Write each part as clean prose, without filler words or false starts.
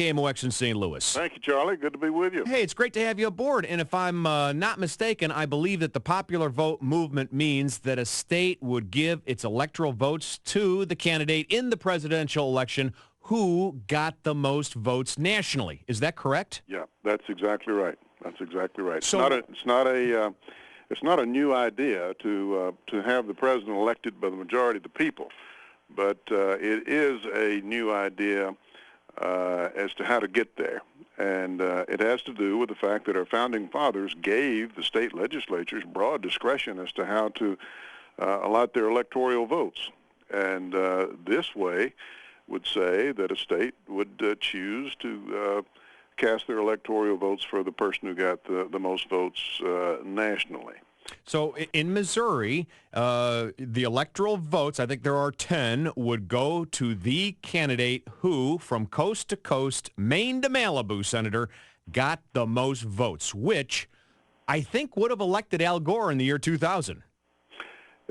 KMOX in St. Louis. Thank you, Charlie. Good to be with you. Hey, it's great to have you aboard. And if I'm not mistaken, I believe that the popular vote movement means that a state would give its electoral votes to the candidate in the presidential election who got the most votes nationally. Is that correct? Yeah, that's exactly right. That's exactly right. So, it's not a new idea to have the president elected by the majority of the people, but it is a new idea as to how to get there. And it has to do with the fact that our founding fathers gave the state legislatures broad discretion as to how to allot their electoral votes. And this way would say that a state would choose to cast their electoral votes for the person who got the most votes nationally. So in Missouri, the electoral votes, I think there are 10, would go to the candidate who, from coast to coast, Maine to Malibu, Senator, got the most votes, which I think would have elected Al Gore in the year 2000.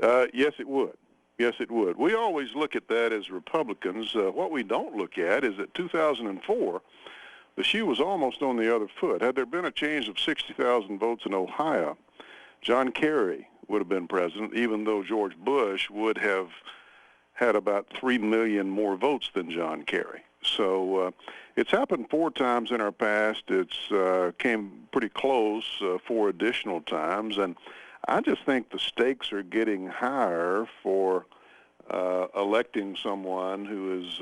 Yes, it would. Yes, it would. We always look at that as Republicans. What we don't look at is that 2004, the shoe was almost on the other foot. Had there been a change of 60,000 votes in Ohio, John Kerry would have been president, even though George Bush would have had about 3 million more votes than John Kerry. So it's happened 4 times in our past. It's came pretty close 4 additional times, and I just think the stakes are getting higher for electing someone who is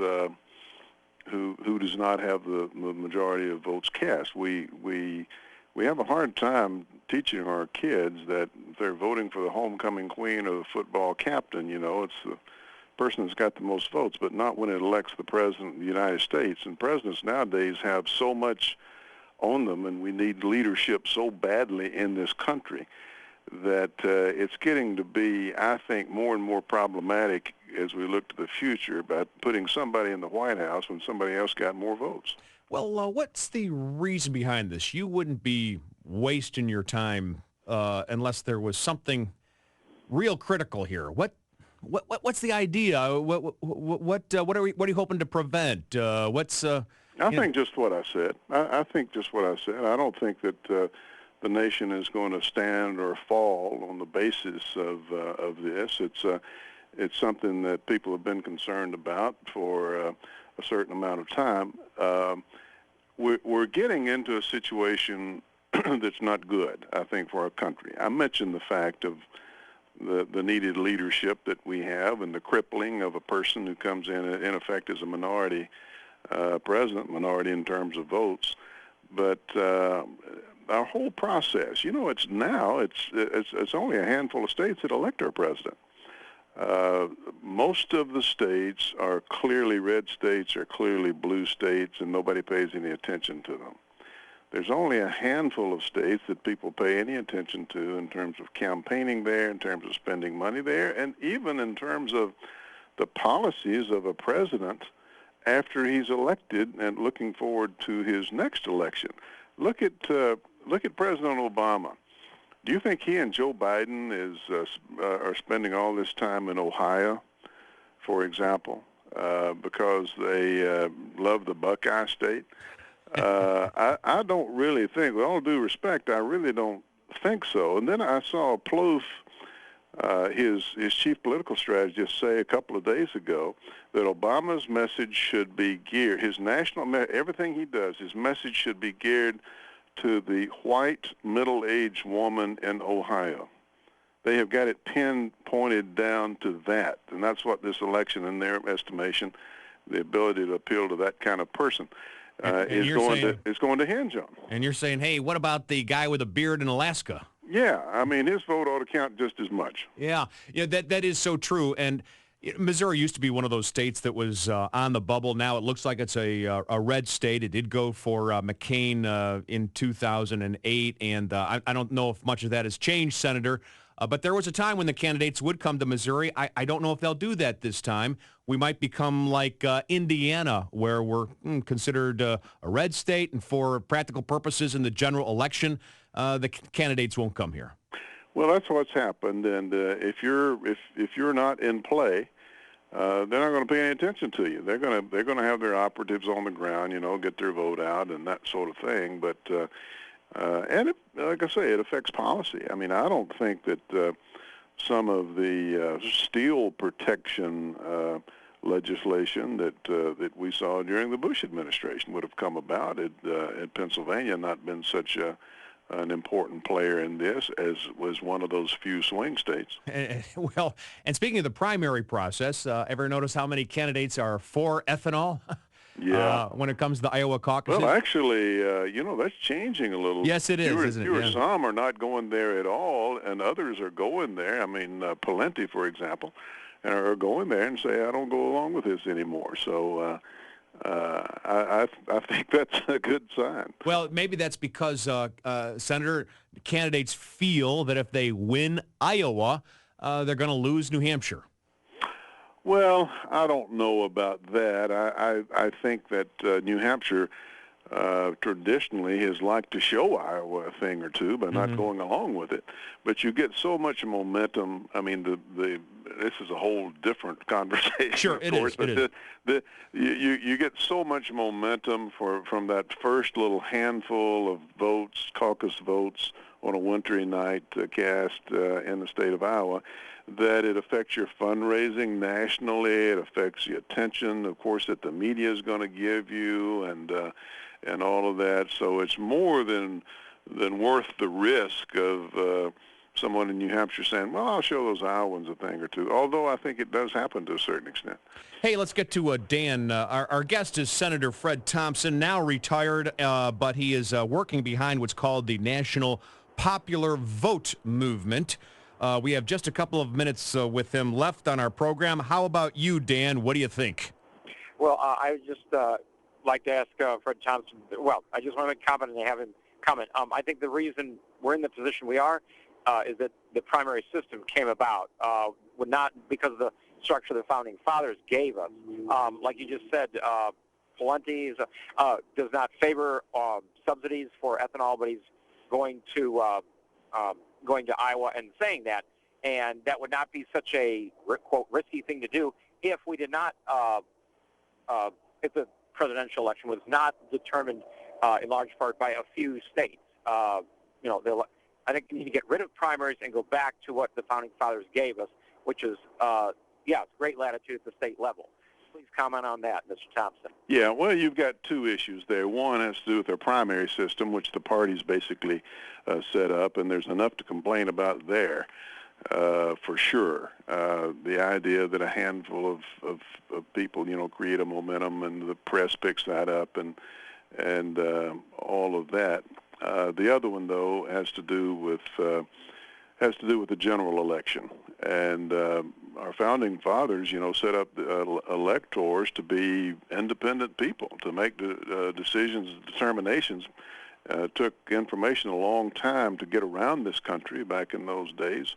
who does not have the majority of votes cast. We have a hard time teaching our kids that if they're voting for the homecoming queen or the football captain, it's the person that's got the most votes, but not when it elects the president of the United States. And presidents nowadays have so much on them, and we need leadership so badly in this country that it's getting to be, I think, more and more problematic as we look to the future about putting somebody in the White House when somebody else got more votes. Well, what's the reason behind this? You wouldn't be wasting your time unless there was something real critical here. What's the idea? What are you hoping to prevent? I think just what I said. I think just what I said. I don't think that the nation is going to stand or fall on the basis of this. It's something that people have been concerned about for a certain amount of time. We're getting into a situation that's not good, I think, for our country. I mentioned the fact of the needed leadership that we have and the crippling of a person who comes in effect, as a minority president, minority in terms of votes. But our whole process, it's only a handful of states that elect our president. Most of the states are clearly red states or clearly blue states, and nobody pays any attention to them. There's only a handful of states that people pay any attention to in terms of campaigning there, in terms of spending money there, and even in terms of the policies of a president after he's elected and looking forward to his next election. Look at President Obama. Do you think he and Joe Biden are spending all this time in Ohio, for example, because they love the Buckeye State? I don't really think, with all due respect, I really don't think so. And then I saw Plouffe, his chief political strategist, say a couple of days ago that Obama's message should be geared, everything he does, his message should be geared to the white middle-aged woman in Ohio. They have got it pinpointed down to that, and that's what this election, in their estimation, the ability to appeal to that kind of person, is going to hinge on. And you're saying, hey, what about the guy with a beard in Alaska? Yeah, I mean, his vote ought to count just as much. Yeah, that is so true. And Missouri used to be one of those states that was on the bubble. Now it looks like it's a red state. It did go for McCain in 2008, and I don't know if much of that has changed, Senator. But there was a time when the candidates would come to Missouri. I don't know if they'll do that this time. We might become like Indiana, where we're considered a red state, and for practical purposes in the general election, the candidates won't come here. Well, that's what's happened, and if you're not in play, they're not going to pay any attention to you. They're going to have their operatives on the ground, get their vote out and that sort of thing. But and like I say, it affects policy. I mean, I don't think that some of the steel protection legislation that we saw during the Bush administration would have come about had Pennsylvania not been such an important player in this, as was one of those few swing states. Well, and speaking of the primary process, ever notice how many candidates are for ethanol? Yeah. When it comes to the Iowa caucuses? Well, actually, that's changing a little. Yes, it is, isn't it? Yeah. Some are not going there at all, and others are going there. I mean, Palenti, for example, are going there and say, I don't go along with this anymore. So I think that's a good sign. Well, maybe that's because, Senator, candidates feel that if they win Iowa, they're going to lose New Hampshire. Well, I don't know about that. I think that New Hampshire traditionally has liked to show Iowa a thing or two by not going along with it. But you get so much momentum. I mean, this is a whole different conversation. Sure, of course, it is. You get so much momentum from that first little handful of votes, caucus votes, on a wintry night cast in the state of Iowa, that it affects your fundraising nationally. It affects the attention, of course, that the media is going to give you, and all of that. So it's more than worth the risk of someone in New Hampshire saying, well, I'll show those Iowans a thing or two, although I think it does happen to a certain extent. Hey, let's get to Dan. Our guest is Senator Fred Thompson, now retired, but he is working behind what's called the National Popular Vote Movement. We have just a couple of minutes with him left on our program. How about you, Dan? What do you think? Well, I would just like to ask Fred Thompson. Well, I just want to make a comment and have him comment. I think the reason we're in the position we are is that the primary system came about would not because of the structure the founding fathers gave us. Like you just said, Palenti does not favor subsidies for ethanol, but he's going to Iowa and saying that, and that would not be such a quote risky thing to do if we did not if the presidential election was not determined in large part by a few states. I think we need to get rid of primaries and go back to what the founding fathers gave us, which is it's great latitude at the state level. Please comment on that, Mr. Thompson. Yeah, well, you've got two issues there. One has to do with their primary system, which the parties basically set up, and there's enough to complain about there for sure. The idea that a handful of people, create a momentum and the press picks that up and all of that. The other one, though, has to do with the general election. And our founding fathers, set up electors to be independent people, to make decisions and determinations. Took information a long time to get around this country back in those days.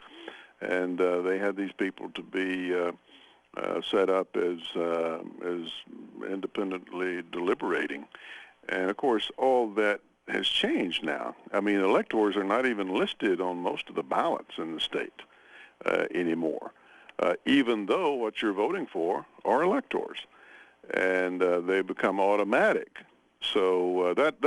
And they had these people to be set up as independently deliberating. And, of course, all that has changed now. I mean, electors are not even listed on most of the ballots in the state anymore, even though what you're voting for are electors, and they become automatic. So that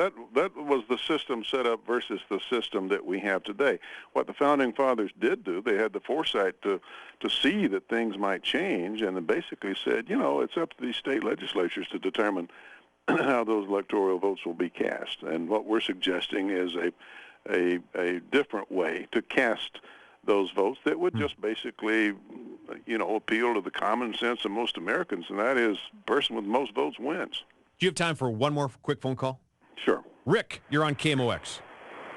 was the system set up versus the system that we have today. What the founding fathers did do, they had the foresight to see that things might change, and they basically said, it's up to these state legislatures to determine how those electoral votes will be cast. And what we're suggesting is a different way to cast those votes that would just basically, appeal to the common sense of most Americans, and that is person with most votes wins. Do you have time for one more quick phone call? Sure. Rick, you're on KMOX.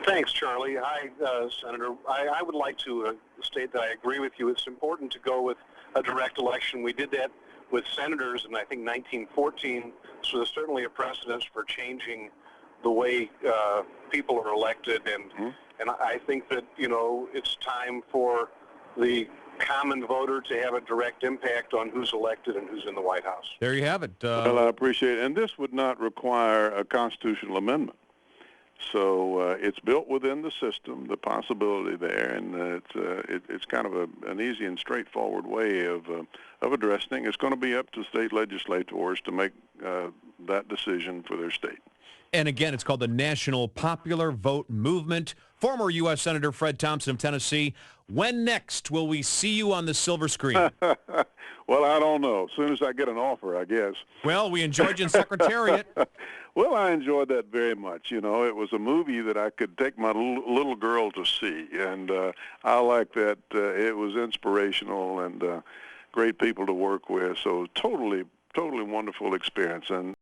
Thanks, Charlie. Hi, Senator. I would like to state that I agree with you. It's important to go with a direct election. We did that with senators in, I think, 1914, so there's certainly a precedence for changing the way people are elected, and I think that, it's time for the common voter to have a direct impact on who's elected and who's in the White House. There you have it. Well, I appreciate it. And this would not require a constitutional amendment. So it's built within the system, the possibility there, and it's kind of an easy and straightforward way of addressing it. It's going to be up to state legislators to make that decision for their state. And again, it's called the National Popular Vote Movement. Former U.S. Senator Fred Thompson of Tennessee, when next will we see you on the silver screen? Well, I don't know. As soon as I get an offer, I guess. Well, we enjoyed you in Secretariat. Well, I enjoyed that very much. You know, it was a movie that I could take my little girl to see, and I like that. It was inspirational and great people to work with, so totally wonderful experience. And